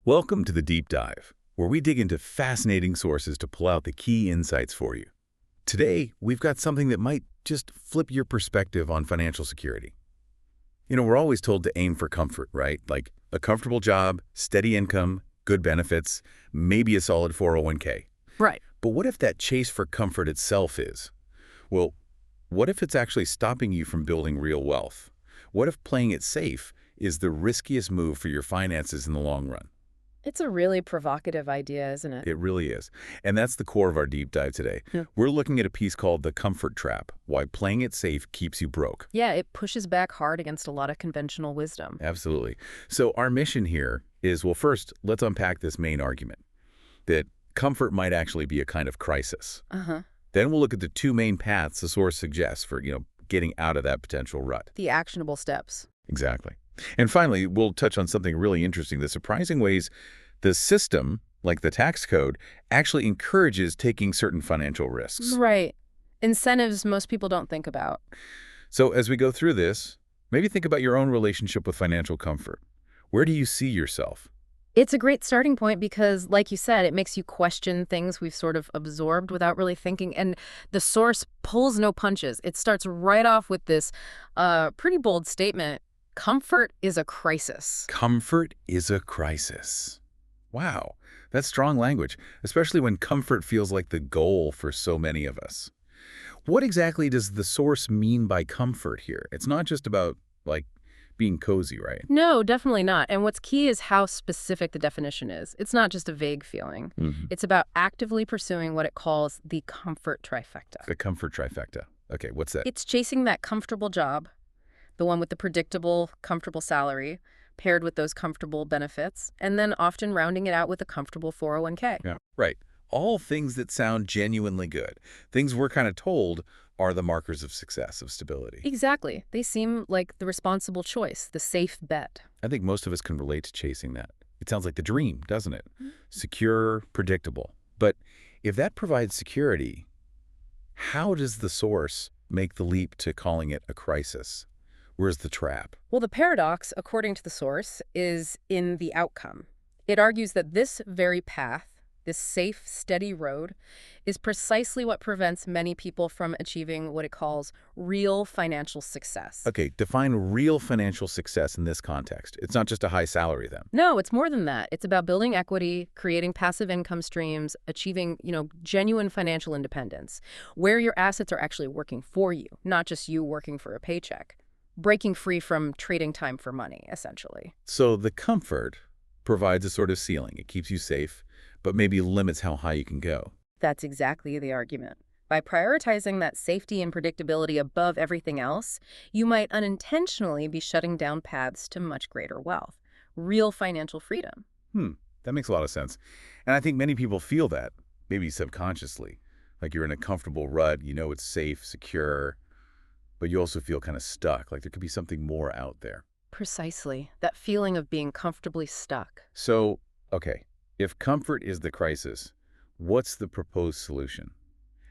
Welcome to the Deep Dive, where we dig into fascinating sources to pull out the key insights for you. Today, we've got something that might just flip your perspective on financial security. We're always told to aim for comfort, right? Like a comfortable job, steady income, good benefits, maybe a solid 401k. Right. But what if that chase for comfort itself is? Well, what if it's actually stopping you from building real wealth? What if playing it safe is the riskiest move for your finances in the long run? It's a really provocative idea, isn't it? It really is. And that's the core of our deep dive today. Yeah. We're looking at a piece called The Comfort Trap, Why Playing It Safe Keeps You Broke. Yeah, it pushes back hard against a lot of conventional wisdom. Absolutely. So our mission here is, well, first, let's unpack this main argument, that comfort might actually be a kind of crisis. Uh-huh. Then we'll look at the two main paths the source suggests for, getting out of that potential rut. The actionable steps. Exactly. And finally, we'll touch on something really interesting, the surprising ways the system, like the tax code, actually encourages taking certain financial risks. Right. Incentives most people don't think about. So as we go through this, maybe think about your own relationship with financial comfort. Where do you see yourself? It's a great starting point because, like you said, it makes you question things we've sort of absorbed without really thinking. And the source pulls no punches. It starts right off with this pretty bold statement. Comfort is a crisis. Comfort is a crisis. Wow, that's strong language, especially when comfort feels like the goal for so many of us. What exactly does the source mean by comfort here? It's not just about, being cozy, right? No, definitely not. And what's key is how specific the definition is. It's not just a vague feeling. It's about actively pursuing what it calls the comfort trifecta. The comfort trifecta. Okay, what's that? It's chasing that comfortable job, the one with the predictable, comfortable salary, paired with those comfortable benefits, and then often rounding it out with a comfortable 401k. Yeah, right. All things that sound genuinely good. Things we're kind of told are the markers of success, of stability. Exactly. They seem like the responsible choice, the safe bet. I think most of us can relate to chasing that. It sounds like the dream, doesn't it? Secure, predictable. But if that provides security, how does the source make the leap to calling it a crisis? Where's the trap? Well, the paradox, according to the source, is in the outcome. It argues that this very path, this safe, steady road, is precisely what prevents many people from achieving what it calls real financial success. Okay, define real financial success in this context. It's not just a high salary then. No, it's more than that. It's about building equity, creating passive income streams, achieving, genuine financial independence, where your assets are actually working for you, not just you working for a paycheck. Breaking free from trading time for money, essentially. So the comfort provides a sort of ceiling. It keeps you safe, but maybe limits how high you can go. That's exactly the argument. By prioritizing that safety and predictability above everything else, you might unintentionally be shutting down paths to much greater wealth, real financial freedom. That makes a lot of sense. And I think many people feel that, maybe subconsciously, like you're in a comfortable rut, it's safe, secure, but you also feel kind of stuck, like there could be something more out there. Precisely. That feeling of being comfortably stuck. So, okay, if comfort is the crisis, what's the proposed solution?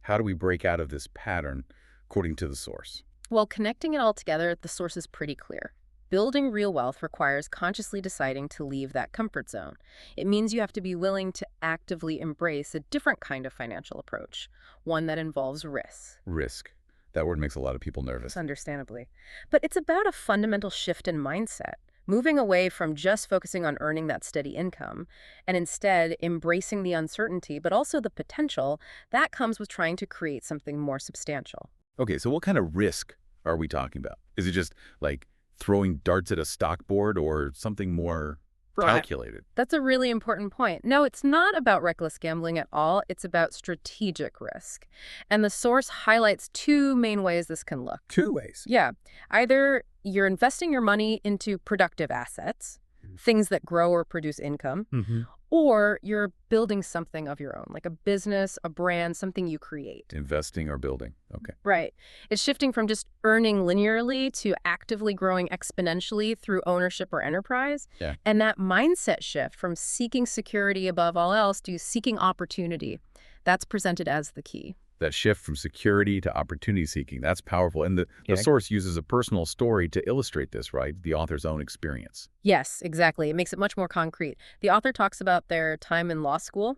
How do we break out of this pattern, according to the source? Well, connecting it all together, the source is pretty clear. Building real wealth requires consciously deciding to leave that comfort zone. It means you have to be willing to actively embrace a different kind of financial approach, one that involves risk. Risk. That word makes a lot of people nervous. Understandably. But it's about a fundamental shift in mindset, moving away from just focusing on earning that steady income and instead embracing the uncertainty, but also the potential that comes with trying to create something more substantial. Okay, so what kind of risk are we talking about? Is it just like throwing darts at a stock board or something more calculated? That's a really important point. No, it's not about reckless gambling at all. It's about strategic risk. And the source highlights two main ways this can look. Two ways. Yeah. Either you're investing your money into productive assets, things that grow or produce income, or you're building something of your own, like a business, a brand, something you create. Investing or building. Okay. Right. It's shifting from just earning linearly to actively growing exponentially through ownership or enterprise. Yeah. And that mindset shift from seeking security above all else to seeking opportunity, that's presented as the key. That shift from security to opportunity seeking, that's powerful. And the Okay. source uses a personal story to illustrate this, right? The author's own experience. Yes, exactly. It makes it much more concrete. The author talks about their time in law school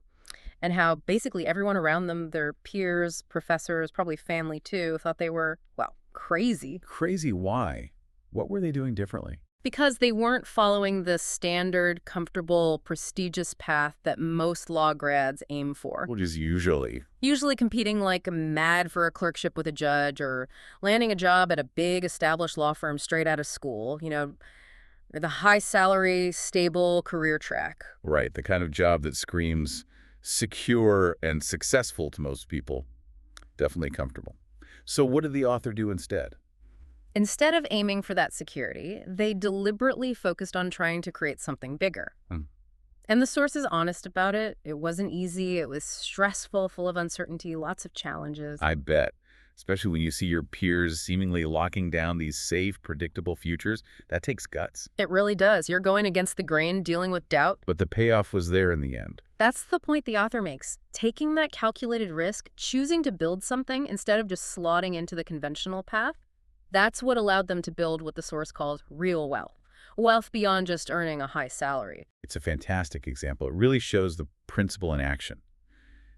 and how basically everyone around them, their peers, professors, probably family too, thought they were, well, crazy Crazy why? What were they doing differently? because they weren't following the standard, comfortable, prestigious path that most law grads aim for. Well, just usually. Usually competing like mad for a clerkship with a judge or landing a job at a big established law firm straight out of school, or the high salary, stable career track. Right, the kind of job that screams secure and successful to most people. Definitely comfortable. So what did the author do instead? Instead of aiming for that security, they deliberately focused on trying to create something bigger. Hmm. And the source is honest about it. It wasn't easy. It was stressful, full of uncertainty, lots of challenges. I bet. Especially when you see your peers seemingly locking down these safe, predictable futures, that takes guts. It really does. You're going against the grain, dealing with doubt. But the payoff was there in the end. That's the point the author makes. Taking that calculated risk, choosing to build something instead of just slotting into the conventional path, that's what allowed them to build what the source calls real wealth. Wealth beyond just earning a high salary. It's a fantastic example. It really shows the principle in action.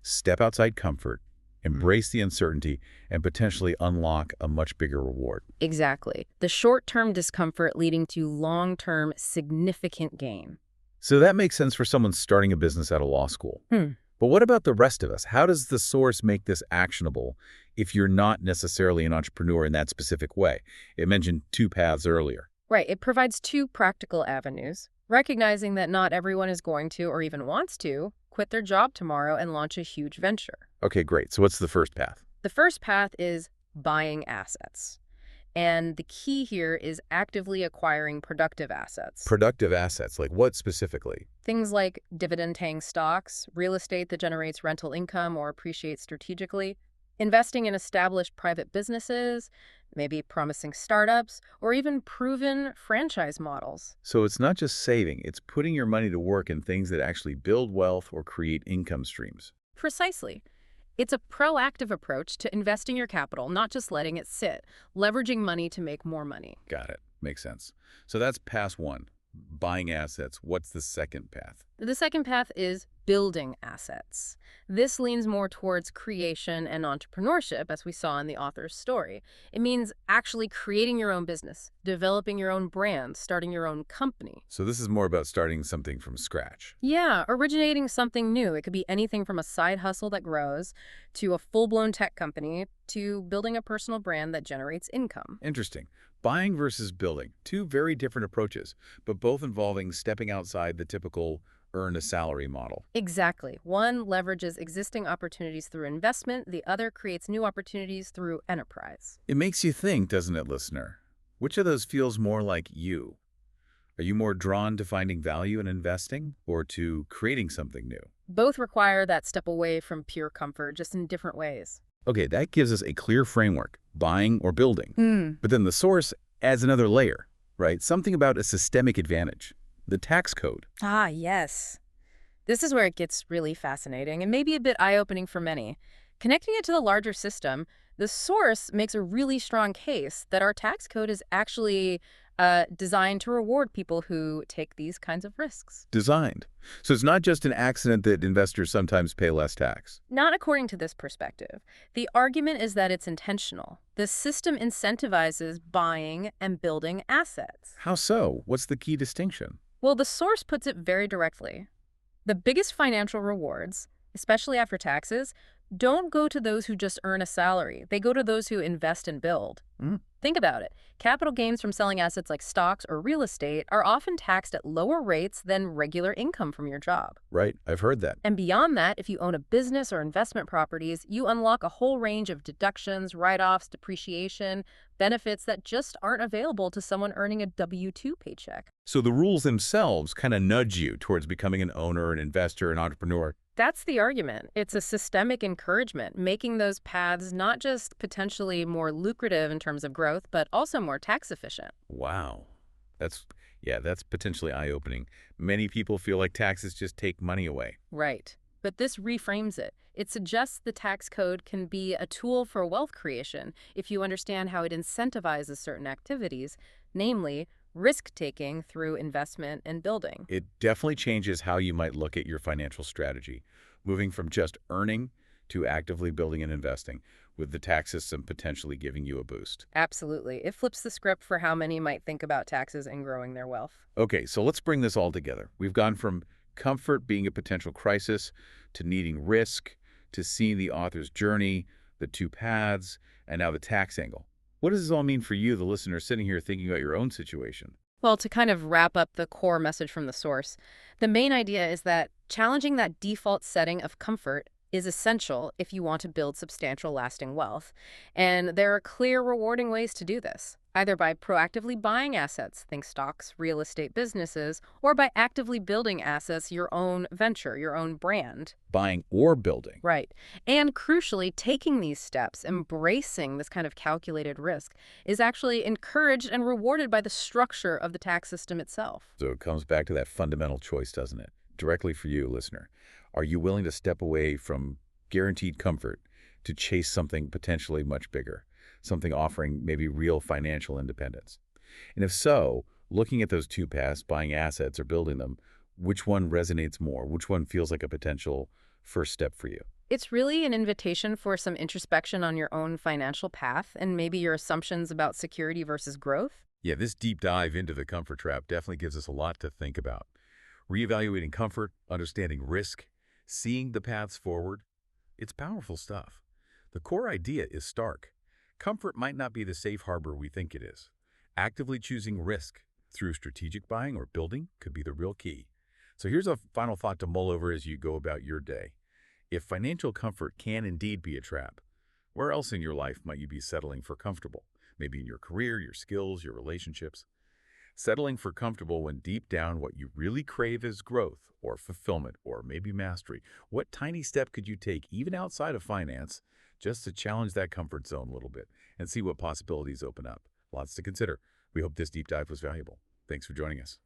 Step outside comfort, embrace the uncertainty, and potentially unlock a much bigger reward. Exactly. The short-term discomfort leading to long-term significant gain. So that makes sense for someone starting a business out of law school. Hmm. But what about the rest of us? How does the source make this actionable if you're not necessarily an entrepreneur in that specific way? It mentioned 2 paths earlier. Right. It provides 2 practical avenues, recognizing that not everyone is going to, or even wants to, quit their job tomorrow and launch a huge venture. Okay, great. So what's the first path? The first path is buying assets. And the key here is actively acquiring productive assets. Productive assets, like what specifically? Things like dividend-paying stocks, real estate that generates rental income or appreciates strategically, investing in established private businesses, maybe promising startups, or even proven franchise models. So it's not just saving, it's putting your money to work in things that actually build wealth or create income streams. Precisely. It's a proactive approach to investing your capital, not just letting it sit, leveraging money to make more money. Got it. Makes sense. So that's path 1, buying assets. What's the second path? The second path is building assets. This leans more towards creation and entrepreneurship, as we saw in the author's story. It means actually creating your own business, developing your own brand, starting your own company. So this is more about starting something from scratch. Yeah, originating something new. It could be anything from a side hustle that grows to a full-blown tech company to building a personal brand that generates income. Interesting. Buying versus building, 2 very different approaches, but both involving stepping outside the typical earn a salary model. Exactly. One leverages existing opportunities through investment. The other creates new opportunities through enterprise. It makes you think, doesn't it, listener? Which of those feels more like you? Are you more drawn to finding value in investing or to creating something new? Both require that step away from pure comfort, just in different ways. Okay, that gives us a clear framework, buying or building. But then the source adds another layer, right? Something about a systemic advantage, the tax code. Ah, yes. This is where it gets really fascinating and maybe a bit eye-opening for many. Connecting it to the larger system, the source makes a really strong case that our tax code is actually designed to reward people who take these kinds of risks. Designed. So it's not just an accident that investors sometimes pay less tax. Not according to this perspective. The argument is that it's intentional. The system incentivizes buying and building assets. How so? What's the key distinction? Well, the source puts it very directly. The biggest financial rewards, especially after taxes, don't go to those who just earn a salary. They go to those who invest and build. Think about it. Capital gains from selling assets like stocks or real estate are often taxed at lower rates than regular income from your job. Right, I've heard that. And beyond that, if you own a business or investment properties, you unlock a whole range of deductions, write-offs, depreciation, benefits that just aren't available to someone earning a W-2 paycheck. So the rules themselves kind of nudge you towards becoming an owner, an investor, an entrepreneur. That's the argument. It's a systemic encouragement, making those paths not just potentially more lucrative in terms of growth, but also more tax efficient. Wow. That's potentially eye-opening. Many people feel like taxes just take money away. Right. but this reframes it. It suggests the tax code can be a tool for wealth creation if you understand how it incentivizes certain activities, namely risk-taking through investment and building. It definitely changes how you might look at your financial strategy, moving from just earning to actively building and investing, with the tax system potentially giving you a boost. Absolutely. It flips the script for how many might think about taxes and growing their wealth. Okay, so let's bring this all together. We've gone from comfort being a potential crisis to needing risk to seeing the author's journey, the two paths, and now the tax angle. What does this all mean for you, the listener, sitting here thinking about your own situation? Well, to kind of wrap up the core message from the source, the main idea is that challenging that default setting of comfort is essential if you want to build substantial lasting wealth. And there are clear rewarding ways to do this, either by proactively buying assets, think stocks, real estate businesses, or by actively building assets, your own venture, your own brand. Buying or building. Right. And crucially, taking these steps, embracing this kind of calculated risk, is actually encouraged and rewarded by the structure of the tax system itself. So it comes back to that fundamental choice, doesn't it? Directly for you, listener. Are you willing to step away from guaranteed comfort to chase something potentially much bigger, something offering maybe real financial independence? And if so, looking at those two paths, buying assets or building them, which one resonates more? Which one feels like a potential first step for you? It's really an invitation for some introspection on your own financial path and maybe your assumptions about security versus growth. Yeah, this deep dive into the comfort trap definitely gives us a lot to think about. Reevaluating comfort, understanding risk, seeing the paths forward. It's powerful stuff. The core idea is stark. Comfort might not be the safe harbor we think it is. Actively choosing risk through strategic buying or building could be the real key. So here's a final thought to mull over as you go about your day. If financial comfort can indeed be a trap, where else in your life might you be settling for comfortable? Maybe in your career, your skills, your relationships. Settling for comfortable when deep down what you really crave is growth or fulfillment or maybe mastery. What tiny step could you take, even outside of finance, just to challenge that comfort zone a little bit and see what possibilities open up? Lots to consider. We hope this deep dive was valuable. Thanks for joining us.